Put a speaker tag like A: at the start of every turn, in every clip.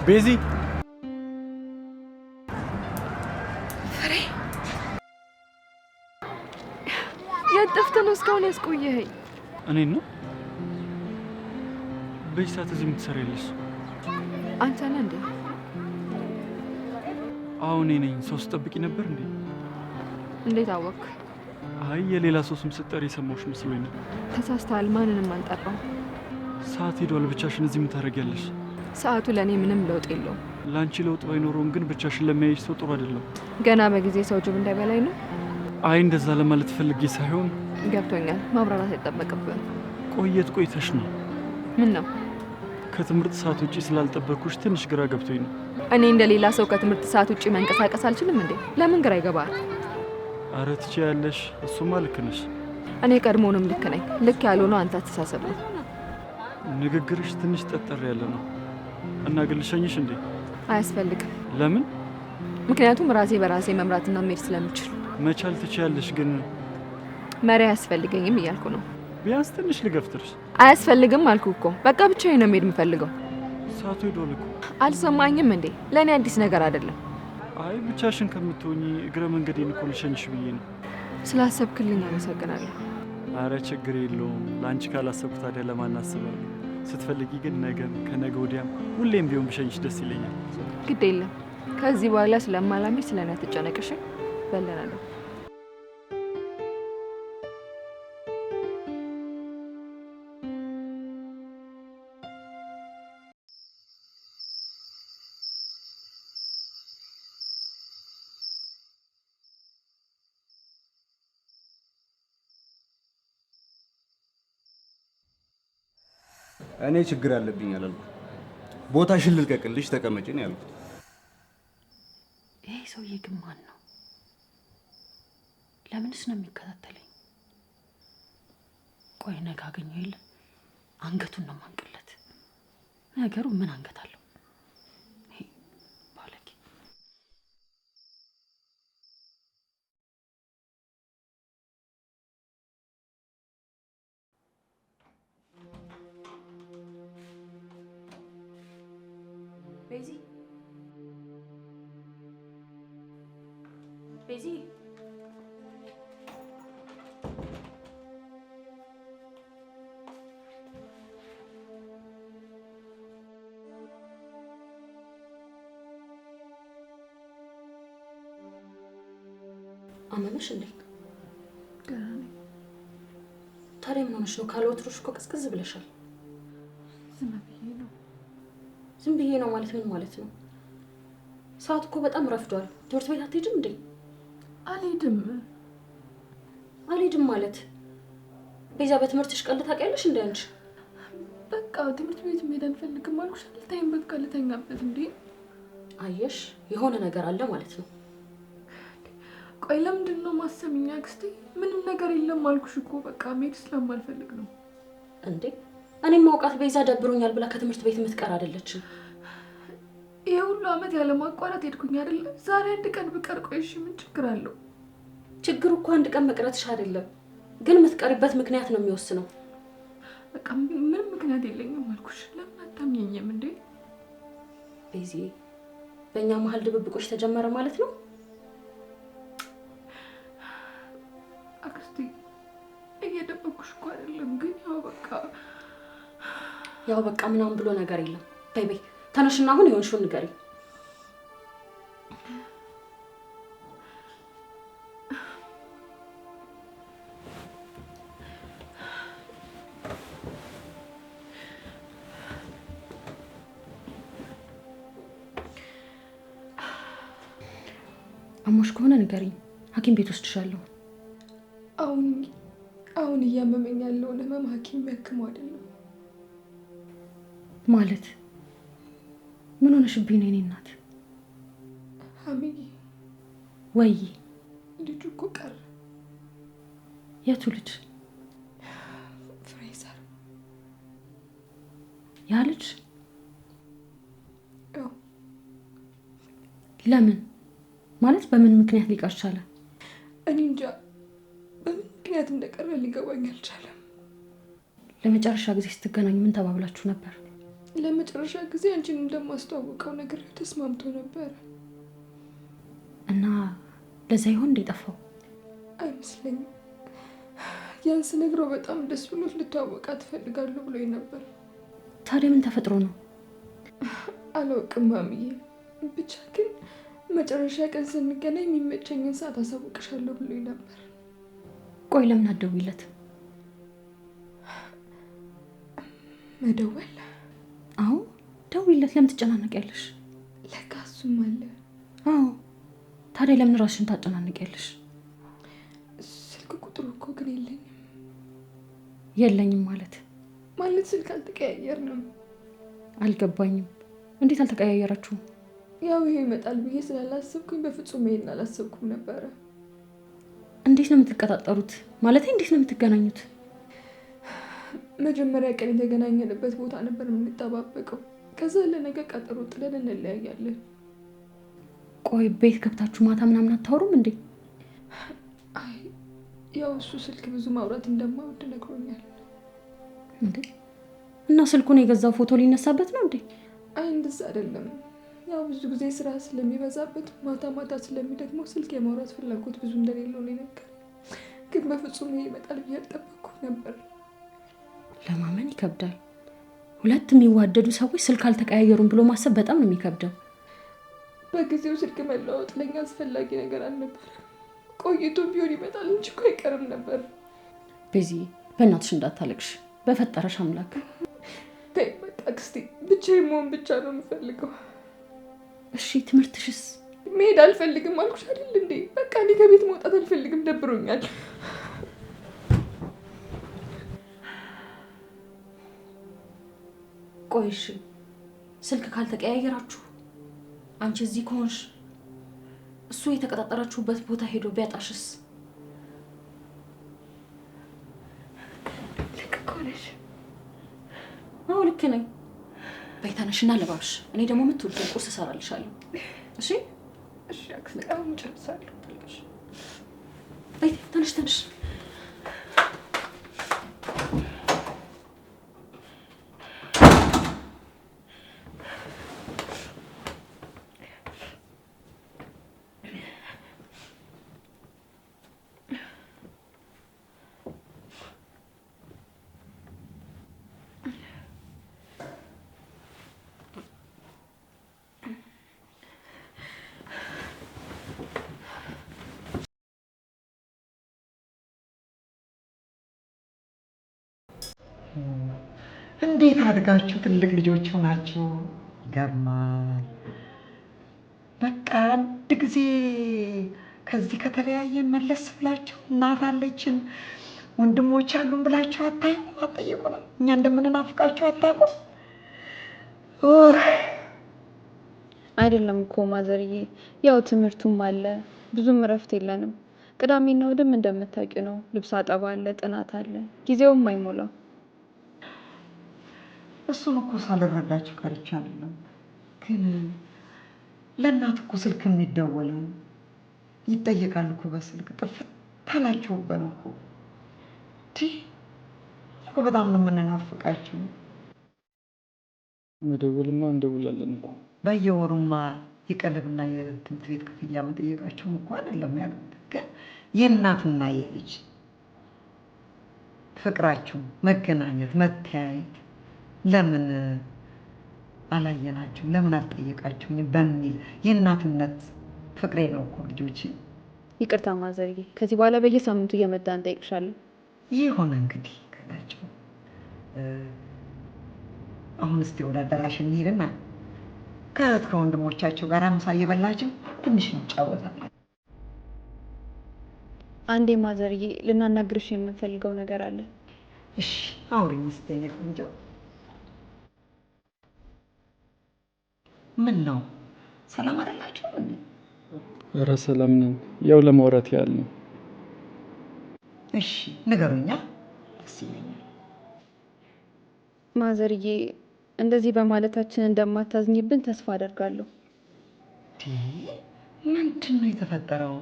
A: ቤዚ
B: ፍሬ ያጠፍተህ ነው እስካሁን ያስቆየኸኝ?
A: እኔን ነው? በዚህ ሰዓት እዚህ የምትሰሪያለሽ?
B: አንተ ነህ እንዴ?
A: አዎ እኔ ነኝ። ሰው ስጠብቂ ነበር እንዴ?
B: እንዴት አወቅ?
A: አይ የሌላ ሰው ስም ስትጠሪ የሰማሁሽ መስሎኝ ነው።
B: ተሳስተሃል። ማንንም አልጠራም።
A: ሰዓት ሄዷል። ብቻሽን እዚህ ምን ታደርጊያለሽ?
B: ሰዓቱ ለእኔ ምንም ለውጥ የለውም።
A: ለአንቺ ለውጥ ባይኖረውም ግን ብቻሽን ለሚያይሽ ሰው ጥሩ አይደለም።
B: ገና በጊዜ ሰው ጅብ እንዳይበላኝ ነው?
A: አይ እንደዛ ለማለት ፈልጌ ሳይሆን።
B: ገብቶኛል። ማብራራት አይጠበቅብህም።
A: ቆየት ቆይተሽ ነው።
B: ምን ነው?
A: ከትምህርት ሰዓት ውጪ ስላልጠበቅኩሽ ትንሽ ግራ ገብቶኝ ነው።
B: እኔ እንደ ሌላ ሰው ከትምህርት ሰዓት ውጪ መንቀሳቀስ አልችልም እንዴ? ለምን ግራ ይገባል?
A: አረ ትችያለሽ። እሱማ ልክ ነሽ።
B: እኔ ቀድሞውንም ልክ ነኝ። ልክ ያልሆነው አንተ አስተሳሰብ ነው።
A: ንግግርሽ ትንሽ ጠጠር ያለ ነው እና ግን ልሸኝሽ እንዴ?
B: አያስፈልግም።
A: ለምን?
B: ምክንያቱም ራሴ በራሴ መምራትና መሄድ ስለምችል።
A: መቻል ትችያለሽ ግን
B: መሪ አያስፈልገኝም እያልኩ ነው።
A: ቢያንስ ትንሽ ልገፍትርሽ።
B: አያስፈልግም አልኩ እኮ። በቃ ብቻዬን ነው መሄድ የምፈልገው።
A: ሰዓቱ ሄዷል እኮ።
B: አልሰማኝም እንዴ? ለእኔ አዲስ ነገር አይደለም።
A: አይ ብቻሽን ከምትሆኚ እግረ መንገዴን እኮ ልሸኝሽ ብዬ ነው።
B: ስላሰብክልኝ አመሰግናለሁ።
A: አረ ችግር የለውም። ለአንቺ ካላሰብኩ ታዲያ ለማን አስባለሁ? ስትፈልጊ ግን ነገም ከነገ ወዲያም ሁሌም ቢሆን ብሸኝሽ ደስ ይለኛል።
B: ግድ የለም። ከዚህ በኋላ ስለማላምሽ ስለኔ አትጨነቅሽ። በለናለሁ።
C: እኔ ችግር አለብኝ አላልኩም። ቦታሽን ልልቀቅልሽ ተቀመጪ ነው ያልኩት።
D: ይሄ ሰውዬ ግን ማን ነው? ለምንስ ነው የሚከታተለኝ? ቆይ ነገ አገኘው የለ አንገቱን ነው ማንቅለት። ነገሩ ምን አንገት አለው? ባለጌ። ቤዚ ቤዚ አመመሽ እንዴ? ታዲያ ምን ሆነሽ ነው? ካልወትሮሽ እኮ ቅዝቅዝ ብለሻል። ዝም ብዬ ነው ማለት ምን ማለት ነው? ሰዓት እኮ በጣም ረፍዷል። ትምህርት ቤት አትሄጂም እንዴ? አልሄድም ማለት ቤዛ፣ በትምህርትሽ ቀልድ ታውቂያለሽ እንዴ አንቺ?
E: በቃ ትምህርት ቤት መሄድ አልፈልግም አልኩሽ። ልተይም በቃ ልተኛበት እንዴ?
D: አየሽ፣ የሆነ ነገር አለ ማለት ነው።
E: ቆይ ለምንድን ነው ማሰሚኛ አክስቴ? ምንም ነገር የለም አልኩሽ እኮ። በቃ መሄድ ስለማልፈልግ ነው።
D: እንዴ እኔም ማውቃት ቤዛ ደብሮኛል ብላ ከትምህርት ቤት የምትቀር አይደለችም።
E: ይሄ ሁሉ አመት ያለ ማቋረጥ ሄድኩኝ አይደለ? ዛሬ አንድ ቀን ብቀር ቆይ እሺ ምን ችግር አለው?
D: ችግሩ እኮ አንድ ቀን መቅረትሽ አይደለም፣ ግን የምትቀሪበት ምክንያት ነው የሚወስነው።
E: በቃ ምንም ምክንያት የለኝም አልኩሽ። ለምን አታምኚኝም እንዴ?
D: ቤዚ፣ በእኛ መሀል ድብብቆች ተጀመረ ማለት ነው?
E: አክስቴ እየደበኩሽ እኮ አይደለም፣ ግን
D: ያው በቃ ምናምን ብሎ ነገር የለም። በይ በይ ተነሽና አሁን የሆንሽውን ንገሪ። አሞሽ ከሆነ ንገሪኝ፣ ሐኪም ቤት ወስድሻለሁ።
E: አሁን እያመመኝ ያለውን ህመም ሐኪም የሚያክመው አይደለም።
D: ማለት ምን ሆነሽብኝ ነው የኔ እናት?
E: ሀሚዬ፣
D: ወይ
E: ልጁ እኮ ቀረ።
D: የቱ ልጅ?
E: ፍሬዘር።
D: ያ ልጅ?
E: ያው
D: ለምን ማለት በምን ምክንያት ሊቀር ቻለ?
E: እኔ እንጃ፣ በምን ምክንያት እንደቀረ ሊገባኝ አልቻለም።
D: ለመጨረሻ ጊዜ ስትገናኙ ምን ተባብላችሁ ነበር?
E: ለመጨረሻ ጊዜ አንቺን እንደማስተዋወቀው ነገር ተስማምቶ ነበር
D: እና ለዛ ይሆን እንደጠፋው
E: አይመስለኝም። ያን ስነግረው በጣም ደስ ብሎት ልተዋወቃት እፈልጋለሁ ብሎኝ ነበር።
D: ታዲያ ምን ተፈጥሮ ነው?
E: አላውቅም ማሚዬ፣ ብቻ ግን መጨረሻ ቀን ስንገናኝ የሚመቸኝን ሰዓት አሳውቅሻለሁ ብሎኝ ነበር።
D: ቆይ ለምን አትደውይለት?
E: መደወል?
D: አዎ ደውይለት። ለምን ትጨናነቂያለሽ?
E: ለካ እሱም አለ።
D: አዎ ታዲያ ለምን ራስሽን ታጨናነቂያለሽ?
E: ስልክ ቁጥሩ እኮ ግን የለኝም።
D: የለኝም ማለት
E: ስልክ አልተቀያየርንም።
D: አልገባኝም። እንዴት አልተቀያየራችሁም?
E: ያው ይሄ ይመጣል ብዬ ስላላሰብኩኝ በፍጹም ይሄን አላሰብኩም ነበረ።
D: እንዴት ነው የምትቀጣጠሩት? ማለት እንዴት ነው የምትገናኙት?
E: መጀመሪያ ቀን የተገናኘንበት ቦታ ነበር የምንጠባበቀው። ከዛ ለነገ ቀጠሮ ጥለን እንለያያለን።
D: ቆይ ቤት ገብታችሁ ማታ ምናምን አታወሩም እንዴ?
E: አይ ያው እሱ ስልክ ብዙ ማውራት እንደማይወድ ነግሮኛል።
D: እንዴ እና ስልኩን የገዛው ፎቶ ሊነሳበት ነው እንዴ?
E: አይ እንደዛ አይደለም። ያው ብዙ ጊዜ ስራ ስለሚበዛበት ማታ ማታ ስለሚደግመው ስልክ የማውራት ፍላጎት ብዙ እንደሌለው ነው የነገረኝ። ግን በፍጹም ይሄ ይመጣል ብዬ አልጠበቅኩም ነበር።
D: ለማመን ይከብዳል። ሁለት የሚዋደዱ ሰዎች ስልክ አልተቀያየሩም ብሎ ማሰብ በጣም ነው የሚከብደው።
E: በጊዜው ስልክ መለዋወጥ ለኛ አስፈላጊ ነገር አልነበረም። ቆይቶ ቢሆን ይመጣል እንጂ እኮ አይቀርም ነበር።
D: ቤዚ በእናትሽ እንዳታለቅሽ በፈጠረሽ አምላክ።
E: ተይ በቃ አክስቴ፣ ብቻዬን መሆን ብቻ ነው የምፈልገው።
D: እሺ ትምህርትሽስ?
E: መሄድ አልፈልግም አልኩሽ አይደል እንዴ? በቃ እኔ ከቤት መውጣት አልፈልግም፣ ደብሮኛል።
D: ቆይ እሺ ስልክ ካልተቀያየራችሁ አንቺ እዚህ ከሆንሽ እሱ የተቀጣጠራችሁበት ቦታ ሄዶ ቢያጣሽስ?
E: ልክ እኮ ነሽ።
D: አዎ ልክ ነኝ። በይ ተነሽና ለባብሽ። እኔ ደግሞ የምትወልደው ቁርስ እሰራልሻለሁ። እሺ
E: እሺ አክስቴ፣ አሁን ጨርሳለሁ።
D: በይ ተነሽ ተነሽ።
F: እንዴት አድጋችሁ ትልቅ ልጆች ሆናችሁ? ይገርማል። በቃ አንድ ጊዜ ከዚህ ከተለያየን መለስ ብላችሁ እናት አለችን ወንድሞች አሉን ብላችሁ አትጠይቁንም? እኛ እንደምንናፍቃችሁ አታውቁም?
B: አይደለም እኮ ማዘርዬ፣ ያው ትምህርቱም አለ፣ ብዙም እረፍት የለንም። ቅዳሜና እሑድም እንደምታውቂው ነው፣ ልብስ አጠባ አለ፣ ጥናት አለ፣ ጊዜውም አይሞላው።
F: እሱን እኮ ሳልረዳችሁ ቀርቼ አይደለም፣ ግን ለእናት እኮ ስልክ የሚደወለው ይጠየቃል እኮ በስልክ ጥፍት አላችሁብን እኮ። እኮ በጣም ነው የምንናፍቃችሁ።
A: መደወልማ እንደውላለን እኮ
F: በየወሩማ የቀለብና የትምህርት ቤት ክፍያ መጠየቃቸውም እኮ አይደለም ያሉት፣ ግን የእናትና የልጅ ፍቅራችሁ መገናኘት መተያየት ለምን አላየናችሁ ለምን አልጠየቃችሁኝ በሚል የእናትነት ፍቅሬ ነው እኮ ልጆች።
B: ይቅርታ ማዘርዬ፣ ከዚህ በኋላ በየሳምንቱ እየመጣን እንጠይቅሻለን።
F: ይሁን እንግዲህ ከላቸው። አሁን እስቲ ወደ አዳራሽ እንሂድና ከእህት ከወንድሞቻቸው ጋር ምሳ እየበላችሁ ትንሽ እንጫወታለን።
B: አንዴ ማዘርዬ፣ ልናናግርሽ የምንፈልገው ነገር አለ።
F: እሺ አውሪኝ እስቲ የኔ ቆንጆ። ምን ነው ሰላም አይደላችሁ እንዴ?
A: ኧረ ሰላም ነን፣ ያው ለማውራት ያህል ነው።
F: እሺ ንገሩኛ፣ ደስ ይለኛል።
B: ማዘርዬ፣ እንደዚህ በማለታችን እንደማታዝኝብን ተስፋ አደርጋለሁ።
F: ምንድን ነው የተፈጠረው?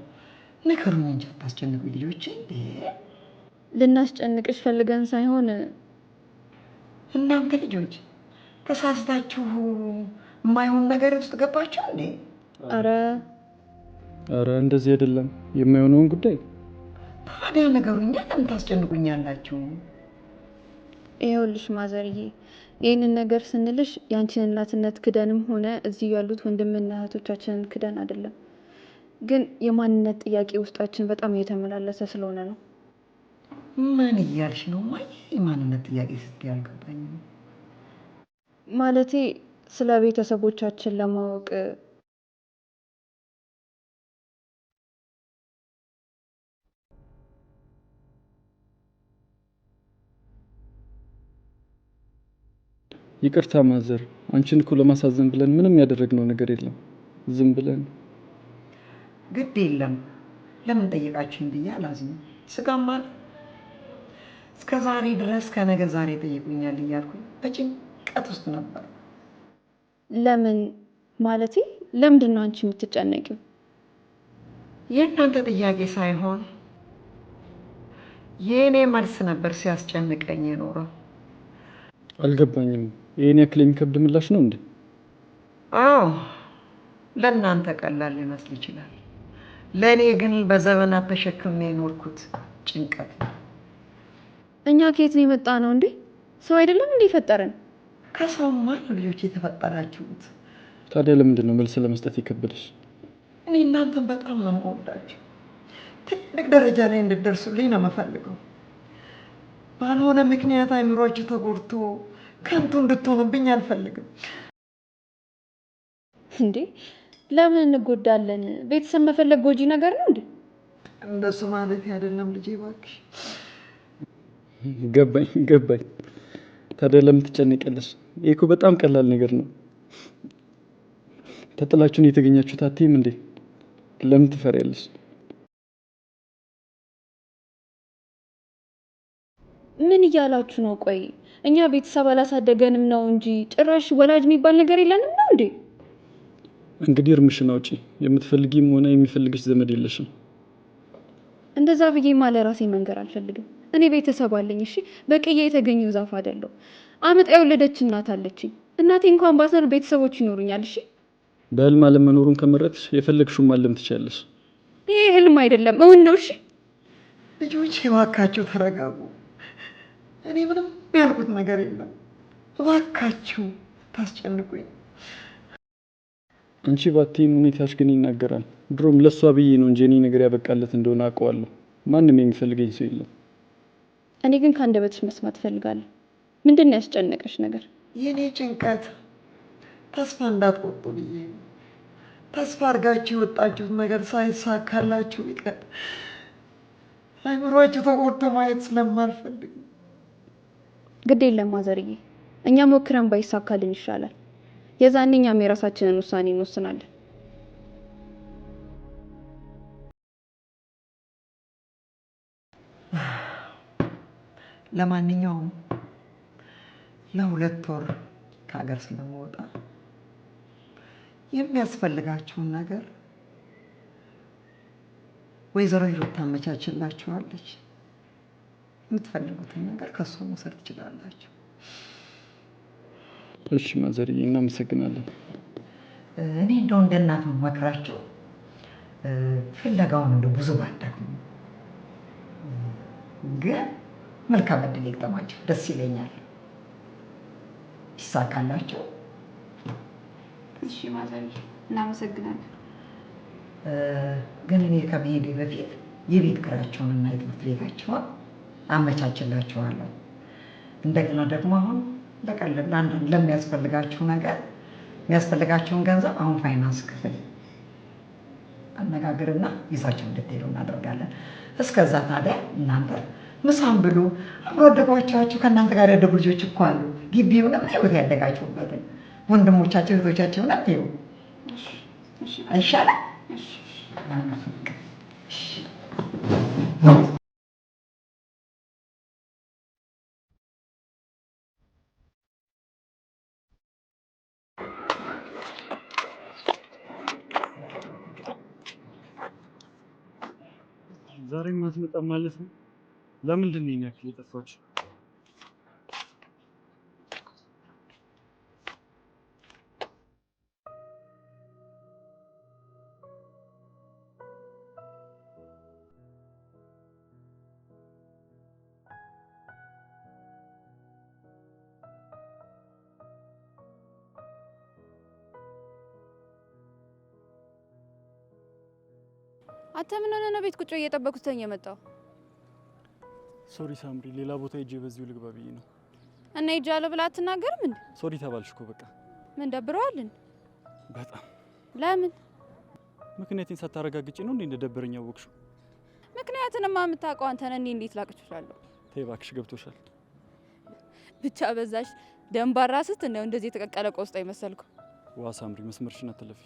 F: ንገሩኝ እንጂ አታስጨንቁ ልጆች። እንዴ
B: ልናስጨንቅሽ ፈልገን ሳይሆን
F: እናንተ ልጆች ተሳስታችሁ የማይሆን ነገር ውስጥ ገባችሁ እንዴ?
A: አረ እንደዚህ አይደለም የማይሆነውን ጉዳይ።
F: ታዲያ ነገሩኛ ለምን ታስጨንቁኛላችሁ?
B: ይኸውልሽ ማዘርዬ፣ ይህንን ነገር ስንልሽ ያንቺን እናትነት ክደንም ሆነ እዚህ ያሉት ወንድምና እህቶቻችንን ክደን አይደለም። ግን የማንነት ጥያቄ ውስጣችን በጣም እየተመላለሰ ስለሆነ ነው።
F: ምን እያልሽ ነው ማይ? የማንነት ጥያቄ ስትይ አልገባኝም።
B: ማለቴ ስለ ቤተሰቦቻችን ለማወቅ
A: ይቅርታ ማዘር፣ አንቺን እኮ ለማሳዘን ብለን ምንም ያደረግነው ነገር የለም። ዝም ብለን
F: ግድ የለም ለምን ጠየቃችሁኝ ብዬ አላዝንም። ስጋማል እስከ ዛሬ ድረስ ከነገ ዛሬ ጠይቁኛል እያልኩኝ በጭንቀት ውስጥ ነበር።
B: ለምን ማለቴ ለምንድን ነው አንቺ የምትጨነቂው?
F: የእናንተ ጥያቄ ሳይሆን የእኔ መልስ ነበር ሲያስጨንቀኝ የኖረው።
A: አልገባኝም። ይሄን ያክል የሚከብድ ምላሽ ነው እንዴ?
F: አዎ ለእናንተ ቀላል ሊመስል ይችላል። ለእኔ ግን በዘመናት ተሸክሜ የኖርኩት ጭንቀት ነው።
B: እኛ ከየት ነው የመጣ ነው እንዴ? ሰው አይደለም እንዴ ፈጠረን?
F: ከሰውማ ነው ልጆች የተፈጠራችሁት።
A: ታዲያ ለምንድን ነው መልስ ለመስጠት የከበደሽ?
F: እኔ እናንተን በጣም ነው የምወዳችሁ። ትልቅ ደረጃ ላይ እንድትደርሱልኝ ነው የምፈልገው። ባልሆነ ምክንያት አይምሯችሁ ተጎድቶ ከንቱ እንድትሆኑብኝ አልፈልግም።
B: እንዴ ለምን እንጎዳለን? ቤተሰብ መፈለግ ጎጂ ነገር ነው እንዴ?
F: እንደሱ ማለት አይደለም ልጄ፣ እባክሽ።
A: ገባኝ። ታዲያ ለምን ትጨነቂያለሽ? ይሄ እኮ በጣም ቀላል ነገር ነው። ተጥላችሁን የተገኛችሁት አትይም እንዴ? ለምን ትፈሪያለሽ?
B: ምን እያላችሁ ነው? ቆይ እኛ ቤተሰብ አላሳደገንም ነው እንጂ ጭራሽ ወላጅ የሚባል ነገር የለንም ነው እንዴ?
A: እንግዲህ እርምሽን አውጪ። የምትፈልጊም ሆነ የሚፈልግሽ ዘመድ የለሽም።
B: እንደዛ ብዬ ማለ ራሴ መንገር አልፈልግም። እኔ ቤተሰብ አለኝ። እሺ በቅዬ የተገኘው ዛፍ አይደለሁ። አመጣ የወለደች እናት አለችኝ። እናቴ እንኳን ባሰር ቤተሰቦች ይኖሩኛል። እሺ
A: በህልም አለመኖሩን ከመረጥሽ የፈለግሽውን ማለም ትችያለሽ።
B: ይሄ ህልም አይደለም እውን ነው። እሺ
F: ልጆች እባካችሁ ተረጋጉ። እኔ ምንም ያልኩት ነገር የለም። እባካችሁ ታስጨንቁኝ።
A: አንቺ ባትይም ሁኔታሽ ግን ይናገራል። ድሮም ለሷ ብዬ ነው እንጂ እኔ ነገር ያበቃለት እንደሆነ አውቀዋለሁ። ማንም የሚፈልገኝ ሰው የለም።
B: እኔ ግን ከአንደበትሽ መስማት እፈልጋለሁ። ምንድን ነው ያስጨነቀሽ ነገር?
F: የኔ ጭንቀት ተስፋ እንዳትቆርጡ ብዬ ነው። ተስፋ አድርጋችሁ የወጣችሁት ነገር ሳይሳካላችሁ ቢቀር አይምሯችሁ ተጎድቶ ማየት ስለማልፈልግ።
B: ግድ የለም ማዘርዬ፣ እኛ ሞክረን ባይሳካልን ይሻላል። የዛኔ እኛም የራሳችንን ውሳኔ እንወስናለን።
F: ለማንኛውም ለ2 ወር ከሀገር ስለምወጣ የሚያስፈልጋችሁን ነገር ወይዘሮ ሂሩት ታመቻችላችኋለች። የምትፈልጉትን ነገር ከሷ መውሰድ ትችላላችሁ።
A: እሺ ማዘርዬ፣ እናመሰግናለን።
F: እኔ እንደው እንደ እናት መክራቸው ፍለጋውን እንደው ብዙ ባደግሙ ግን መልካም እድል ይግጠማቸው። ደስ ይለኛል። ይሳካላቸው።
B: እሺ ማዘርዬ፣ እናመሰግናለን።
F: ግን እኔ ከመሄዴ በፊት የቤት ኪራያቸውንና የትምህርት ቤታቸውን አመቻችላቸዋለሁ። እንደገና ደግሞ አሁን በቀለል አንዳንድ ለሚያስፈልጋችሁ ነገር የሚያስፈልጋችሁን ገንዘብ አሁን ፋይናንስ ክፍል አነጋግርና ይዛችሁ እንድትሄዱ እናደርጋለን። እስከዛ ታዲያ እናንተ ምሳም ብሉ። አብሮ አደጎቻችሁ ከእናንተ ጋር ያደጉ ልጆች እኮ አሉ። ግቢውንም ህይወት ያደጋችሁበትን ወንድሞቻችሁ እህቶቻችሁ ምናምን ይኸው አይሻልም?
A: ዛሬ ማትመጣም ማለት ነው? ለምንድን ነው ያክል የጠፋችው?
B: አንተ ምን ሆነህ ነው ቤት ቁጭ እየጠበኩት ተኝ የመጣው?
A: ሶሪ ሳምሪ፣ ሌላ ቦታ ሄጄ በዚሁ ልግባ ብዬ ነው።
B: እና ሄጃለሁ ብለህ አትናገርም እንዴ?
A: ሶሪ ተባልሽ እኮ በቃ።
B: ምን ደብረዋልን?
A: በጣም
B: ለምን?
A: ምክንያቴን ሳታረጋግጪ ነው እንዴ እንደደበረኝ ያወቅሽው?
B: ምክንያትንማ የምታውቀው አንተ ነህ። እኔ እንዴት ላቅ እችላለሁ?
A: ተይ እባክሽ፣ ገብቶሻል።
B: ብቻ በዛሽ ደንባራ ስት ነው እንደዚህ የተቀቀለ ቆስጣ ይመሰልኩ።
A: ዋ ሳምሪ፣ መስመርሽን አትለፊ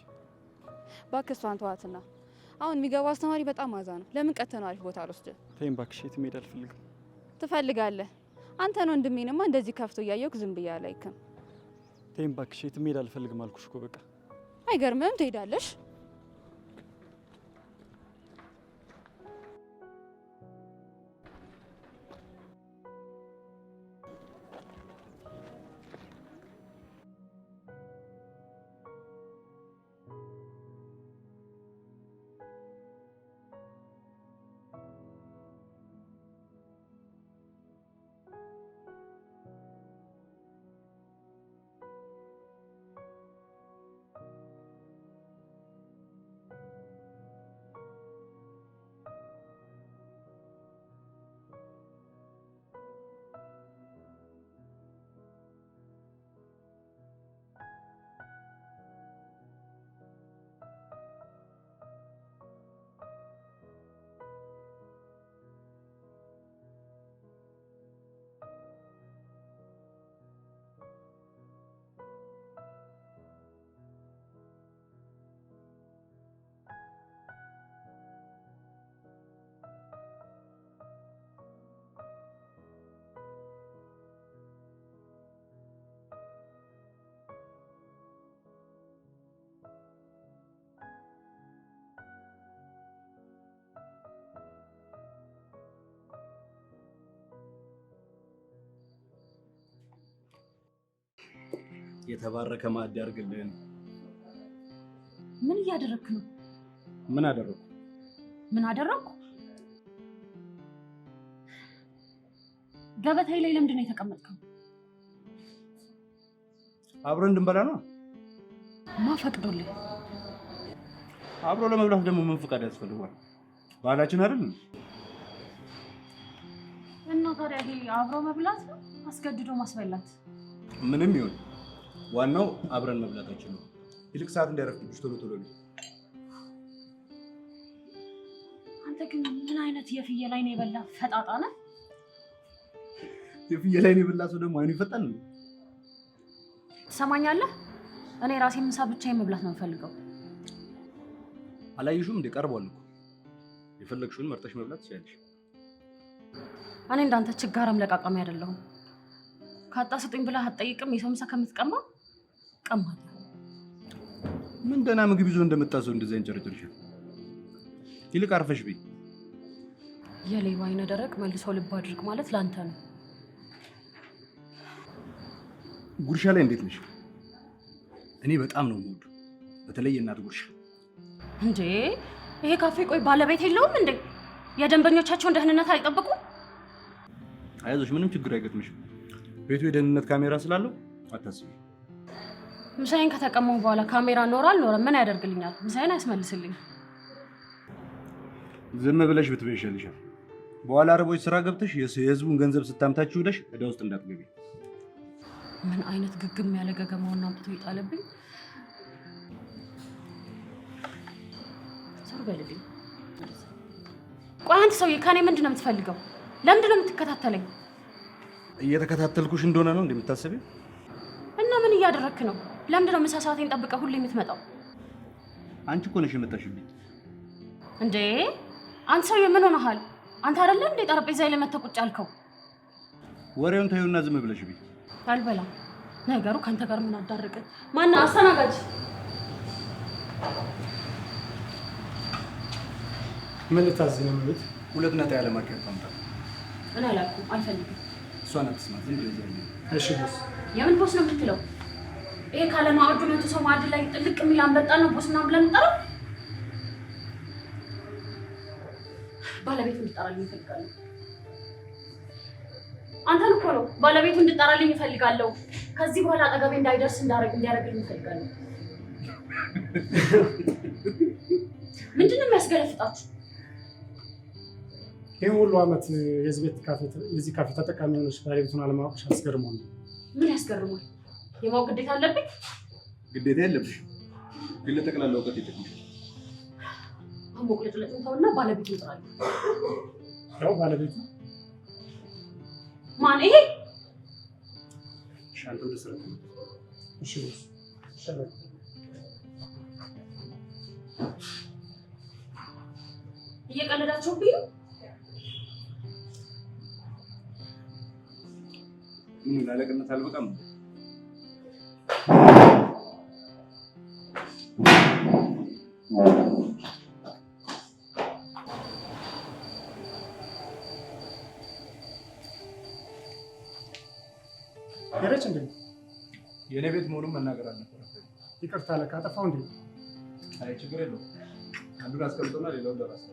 B: እባክህ። እሷን ተዋትና አሁን የሚገባው አስተማሪ በጣም አዛ ነው። ለምን ቀተነው አሪፍ ቦታ አልወስድህ?
A: ተይኝ እባክሽ፣ የትም መሄድ አልፈልግም።
B: ትፈልጋለህ? አንተን ወንድሜንማ እንደዚህ ከፍቶ እያየሁህ ዝም ብዬ አላይክም።
A: ተይኝ እባክሽ፣ የትም መሄድ አልፈልግም አልኩሽ እኮ በቃ።
B: አይገርምም? ትሄዳለሽ።
C: የተባረከ ማዕድ ያርግልን።
D: ምን እያደረክ ነው?
C: ምን አደረኩ?
D: ምን አደረኩ? ገበታዬ ላይ ለምንድን ነው የተቀመጥከው?
C: አብረን እንድንበላ ነው።
D: ማፈቅዶልኝ።
C: አብሮ ለመብላት ደግሞ ምን ፍቃድ ያስፈልጋል? ባህላችን አይደል?
D: እና ታዲያ ይሄ አብሮ መብላት ነው አስገድዶ ማስበላት?
C: ምንም ይሁን ዋናው አብረን መብላታችን ነው። ይልቅ ሰዓት እንዳይረፍድብሽ ቶሎ ቶሎ ነው።
D: አንተ ግን ምን አይነት የፍየል አይን የበላ ፈጣጣ ነህ?
C: የፍየል አይን የበላ ሰው ደግሞ አይኑ ይፈጣል ነው።
D: ትሰማኛለህ? እኔ ራሴ ምሳ ብቻዬን መብላት ነው የምፈልገው።
C: አላየሽውም እንደ ቀርቧል እኮ። የፈለግሽውን መርጠሽ መብላት ትችያለሽ።
D: እኔ እንዳንተ ችጋራም ለቃቃሚ አይደለሁም። ካጣ ስጡኝ ብለህ አትጠይቅም። የሰው ምሳ ከምትቀማ ቀማት።
C: ምን ደህና ምግብ ይዞ እንደመጣሰው እንደዛ እንጨርጭርሻል። ይልቅ አርፈሽ በይ።
D: የሌባ አይነ ደረቅ መልሶ ልብ አድርግ ማለት ላንተ ነው።
C: ጉርሻ ላይ እንዴት ነሽ? እኔ በጣም ነው የምወደው፣ በተለይ የእናት ጉርሻ።
D: እንዴ ይሄ ካፌ ቆይ ባለቤት የለውም እንዴ? የደንበኞቻቸውን ደህንነት አይጠብቁም?
C: አይዞሽ፣ ምንም ችግር አይገጥምሽም። ቤቱ የደህንነት ካሜራ ስላለው አታስቢ።
D: ምሳዬን ከተቀመሙ በኋላ ካሜራ ኖር አልኖረ ምን ያደርግልኛል? ምሳዬን አያስመልስልኝ።
C: ዝም ብለሽ ብትበይ ይሻልሻል። በኋላ አረቦች ስራ ገብተሽ የህዝቡን ገንዘብ ስታምታችሁ ብለሽ እዳ ውስጥ እንዳትገቢ።
D: ምን አይነት ግግም ያለ ገገማውን አምጥቶ ይጣለብኝ። ዞር በልልኝ። ቆይ አንተ ሰውዬ ከኔ ምንድን ነው የምትፈልገው? ለምንድን ነው የምትከታተለኝ?
C: እየተከታተልኩሽ እንደሆነ ነው እንደምታስቢው?
D: እና ምን እያደረክ ነው? ለምንድን ነው ምሳ ሰዓቴን ጠብቀህ ሁሌ የምትመጣው?
C: አንቺ እኮ ነሽ የመጣሽልኝ።
D: እንዴ አንተ ሰውዬ ምን ሆነሃል? አንተ አይደለ እንዴ ጠረጴዛ ላይ መተህ ቁጭ ያልከው?
C: ወሬውን ታዩና ዝም ብለሽ ቢ።
D: አልበላም። ነገሩ ካንተ ጋር ምን አዳረቀ? ማነው አስተናጋጅ?
A: ምን ልታዝኝ ነው? ማለት
C: ሁለት ነጣ ያለ ማርኬት ታምጣ።
D: እኔ አላልኩም፣ አልፈልግም።
C: እሷን አትስማት። ዝም ብለሽ ያለ።
A: እሺ ቦስ።
D: የምን ቦስ ነው የምትለው? ይሄ ካለ ማዕዱ መቶ ሰው ማዕድ ላይ ጥልቅ የሚል አንበጣ ነው ቦስ ምናምን ብለን እንጠራው? ባለቤቱ እንድጠራልኝ እፈልጋለሁ። አንተን እኮ ነው ባለቤቱ እንድጠራልኝ እፈልጋለሁ። ከዚህ በኋላ አጠገቤ እንዳይደርስ እንዲያደርግልኝ እፈልጋለሁ። ምንድን ነው የሚያስገለፍጣችሁ?
G: ይህ ሁሉ ዓመት የዚህ ካፌ ተጠቃሚ ሆነች ባለቤቱን አለማወቅሽ አስገርሞኝ ነው።
D: ምን ያስገርማል? የማወቅ ግዴታ አለብኝ?
C: ግዴታ የለብሽ፣ ግን ለጠቅላላ እውቀት ይጠቅምሻል።
D: አሞቅ ልጥለጥን ተውና ባለቤቱ ይጥራል።
G: ያው ባለቤቱ
D: ማን? ይሄ
G: ሻንቶ ወደ ስራ እሺ ሸበክ
D: እየቀለዳችሁብኝ ነው?
C: ምን ላለቅነት አልበቃም?
G: ሄደች እንዴ?
C: የኔ ቤት መሆኑን መናገር አልነበረብኝም።
G: ይቅርታ ለካ አጠፋው እንዴ?
C: አይ ችግር የለውም። አንዱን አስቀምጦና ሌላውን ለራስ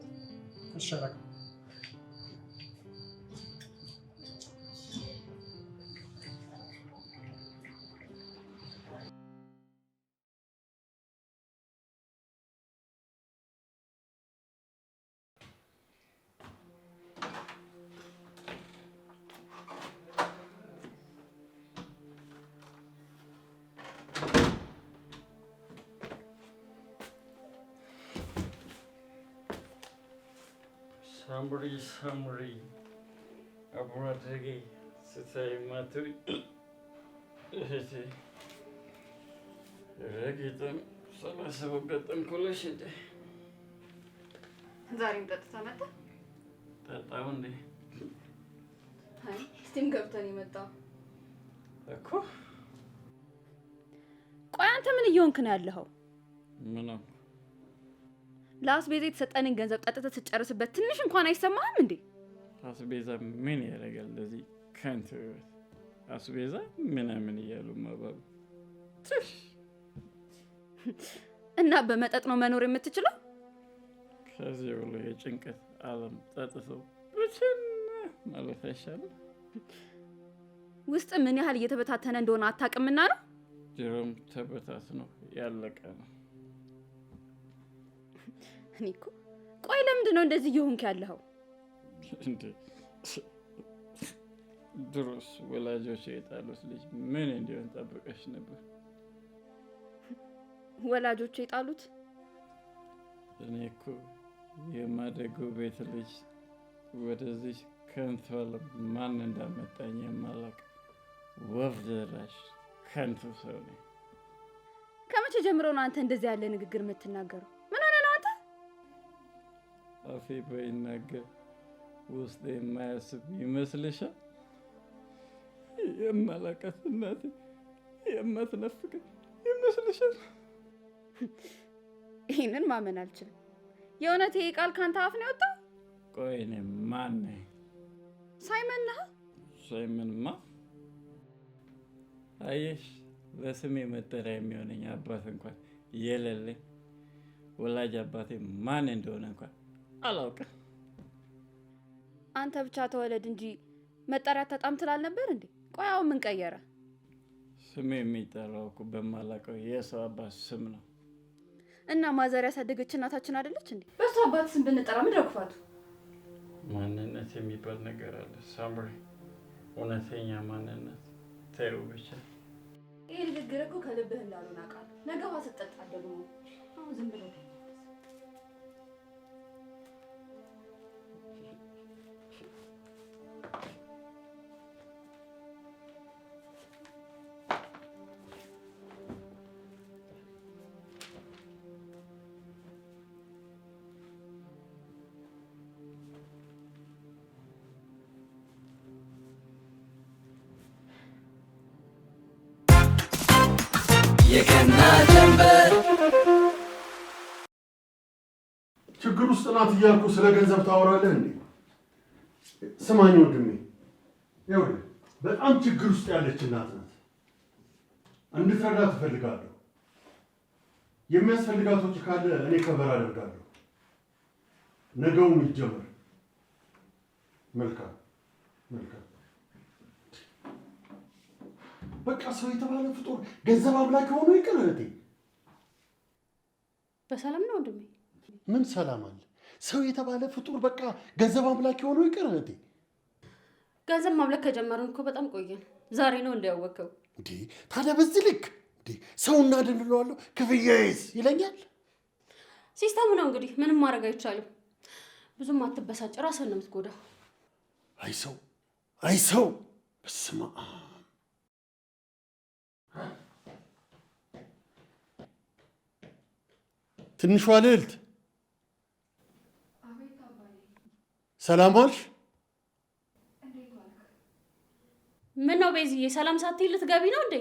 G: እሺ አለቃ።
A: ሳምሪ አብሮ አደጌ ስታይ ማቱኝ እህቴ ረቂጥም ሰላሰበ ገጠምኩልሽ እንዴ?
B: ዛሬም ጠጥታ መጣ?
A: ጠጣው እንዴ?
B: አይ ስቲም ገብተን የመጣው
A: እኮ።
B: ቆይ አንተ ምን እየሆንክ ነው ያለኸው?
A: ምን ነው
B: ለአስቤዛ የተሰጠንን ገንዘብ ጠጥተህ ስትጨርስበት ትንሽ እንኳን አይሰማህም እንዴ?
A: አስቤዛ ምን ያደርጋል? ለዚህ ከንቱ አስቤዛ ምናምን እያሉ ማባብ
B: እና በመጠጥ ነው መኖር የምትችለው?
A: ከዚህ ብሎ የጭንቀት ዓለም ጠጥቶ ብቻና ማለት አይሻልም?
B: ውስጥ ምን ያህል እየተበታተነ እንደሆነ አታውቅምና ነው?
A: ድሮም ተበታትኖ ያለቀ ነው።
B: እኔ እኮ ቆይ ለምንድን ነው እንደዚህ እየሆንክ ያለኸው?
A: እንዴ ድሮስ ወላጆች የጣሉት ልጅ ምን እንዲሆን ጠብቀሽ ነበር?
B: ወላጆች የጣሉት?
A: እኔ እኮ የማደጎ ቤት ልጅ ወደዚህ ከንቱ ዓለም ማን እንዳመጣኝ የማላውቅ ወፍ ዘራሽ ከንቱ ሰው ነኝ።
B: ከመቼ ጀምሮ ነው አንተ እንደዚህ ያለ ንግግር የምትናገረው? ምን ሆነ ነው አንተ?
A: አፌ ባይናገር ውስጥ የማያስብ ይመስልሻል? የማላውቃት እናቴ የማትናፍቀኝ ይመስልሻል?
B: ይህንን ማመን አልችልም። የእውነት ይሄ ቃል ካንተ አፍ ነው የወጣው?
A: ቆይ እኔ ማን ነኝ?
B: ሳይመን ነህ?
A: ሳይመንማ አየሽ፣ ለስሜ መጠሪያ የሚሆነኝ አባት እንኳን የሌለኝ ወላጅ አባቴ ማን እንደሆነ እንኳን አላውቅም።
B: አንተ ብቻ ተወለድ እንጂ መጠሪያ ተጣም ትላል ነበር እንዴ? ቆይ አሁን ምን ቀየረ?
A: ስሜ የሚጠራው እኮ በማላውቀው የሰው አባት ስም ነው።
B: እና ማዘር ያሳደገች እናታችን አይደለች እንዴ?
D: በሱ አባት ስም ብንጠራ ምንድን ነው ክፋቱ?
A: ማንነት የሚባል ነገር አለ ሳምሪ። እውነተኛ ማንነት ተይው ብቻ።
B: ይሄ ንግግር እኮ ከልብህ እንዳልሆነ አውቃለሁ። ነገ ውሃ ስትጠጣ ደግሞ አሁን ዝም ብሎ
H: ችግር ውስጥ ናት እያልኩ ስለ ገንዘብ ታወራለህ እንዴ? ስማኝ ወንድሜ፣ ይኸውልህ በጣም ችግር ውስጥ ያለች እናት ናት። እንድትረዳ ትፈልጋለሁ። የሚያስፈልጋት ወጪ ካለ እኔ ከበር አደርጋለሁ። ነገውም ይጀምር። መልካም መልካም። በቃ ሰው የተባለ ፍጡር ገንዘብ አምላክ ሆኖ ይቅር እህቴ።
D: በሰላም ነው ወንድሜ?
H: ምን ሰላም አለ? ሰው የተባለ ፍጡር በቃ ገንዘብ አምላክ የሆነው ይቀር እንዴ?
D: ገንዘብ ማምለክ ከጀመርን እኮ በጣም ቆየን። ዛሬ ነው እንዲያወቀው
H: እንዴ? ታዲያ በዚህ ልክ እንዴ ሰው እናድንለዋለሁ ክፍያዬስ ይለኛል።
D: ሲስተሙ ነው እንግዲህ፣ ምንም ማድረግ አይቻልም። ብዙም አትበሳጭ፣ ራስህን ነው የምትጎዳው።
H: አይ ሰው በስመ አብ። ትንሿ ልዕልት ሰላም ዋልሽ?
D: ምን ነው ቤዝዬ፣ ሰላም ሳትይ ልትገቢ ነው እንዴ?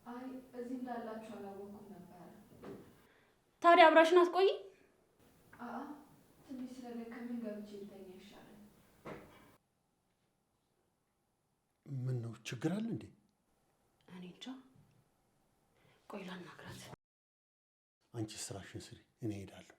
E: አይ እዚህ እንዳላችሁ አላወኩም ነበር።
D: ታዲያ አብራሽን አትቆይ?
E: ትንሽ ስለደከመኝ ገብቼ ልተኛ ይሻላል።
H: ምን ነው ችግር አለ እንዴ?
D: እኔ እንጃ። ቆይ ላናግራት።
H: አንቺ ስራሽን ስሪ፣ እኔ እሄዳለሁ።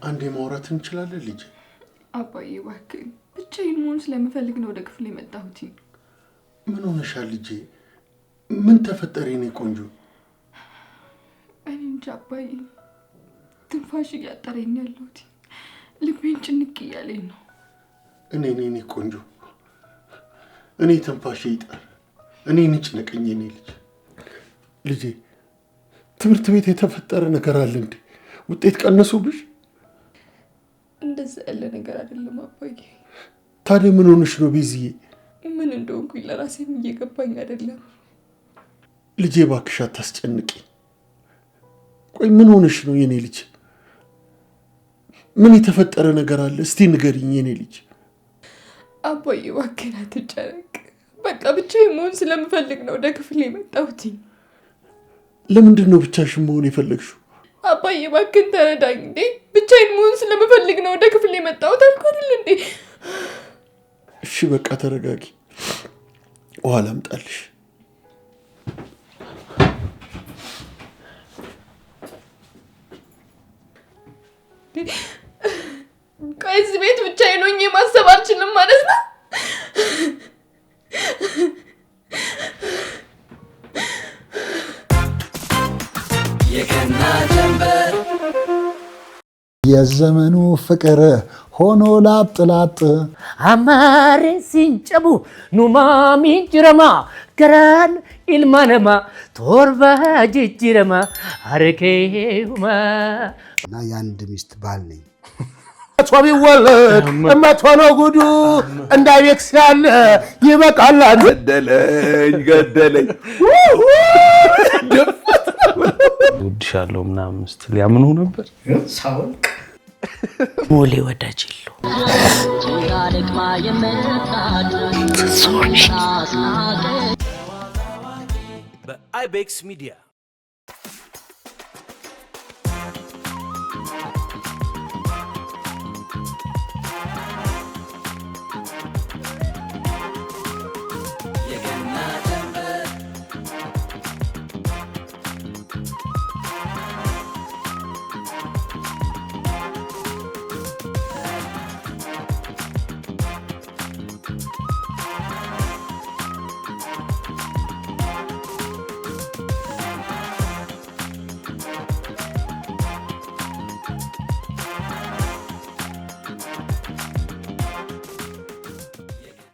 H: አንዴ ማውራት እንችላለን ልጅ?
E: አባዬ እባክህ ብቻዬን መሆን ስለምፈልግ ነው ወደ ክፍል የመጣሁት።
H: ምን ሆነሻል ልጄ? ምን ተፈጠረ የኔ ቆንጆ?
E: እኔ እንጃ አባዬ፣ ትንፋሽ እያጠረኝ ያለሁት፣ ልቤን ጭንቅ እያለኝ ነው።
H: እኔ ቆንጆ፣ እኔ ትንፋሽ ይጠር፣ እኔ ንጭነቀኝ የኔ ልጅ። ልጄ ትምህርት ቤት የተፈጠረ ነገር አለ እንዴ? ውጤት ቀነሱብሽ?
E: እንደዛ ያለ ነገር አይደለም አባዬ።
H: ታዲያ ምን ሆነሽ ነው ቤዝዬ?
E: ምን እንደሆንኩኝ ለራሴም እየገባኝ አይደለም።
H: ልጄ እባክሽ አታስጨንቂ። ቆይ ምን ሆነሽ ነው የኔ ልጅ? ምን የተፈጠረ ነገር አለ? እስቲ ንገሪኝ የኔ ልጅ።
E: አባዬ እባክህን አትጨነቅ። በቃ ብቻዬን መሆን ስለምፈልግ ነው ወደ ክፍል የመጣሁት።
H: ለምንድን ነው ብቻሽን መሆን የፈለግሽው?
E: አባዬ እባክህን ተረዳኝ እንዴ። ብቻዬን መሆን ስለምፈልግ ነው ወደ ክፍል የመጣሁት አልኩህ አይደል እንዴ?
H: እሺ በቃ ተረጋጊ፣ ውሃ ላምጣልሽ።
E: ቆይ እዚህ ቤት ብቻዬን ሆኜ ማሰብ አልችልም ማለት ነው?
I: የዘመኑ ፍቅር ሆኖ ላጥ
J: አማሬ ሲንጨቡ ኑማሚ ጅረማ ገራን ኢልማነማ ቶርባ ጅጅረማ አረኬሁማ
I: እና የአንድ ሚስት ባል ነኝ።
H: እቷ ቢወለድ እመቷ ነው ጉዱ፣ እንዳይቤክስ ያለ ይበቃል። ገደለኝ
K: ውድሻለሁ ምናምን ስትል ያምኑ ነበር።
J: ሳውቅ ሞሌ ወዳጅ የለው
L: በአይቤክስ ሚዲያ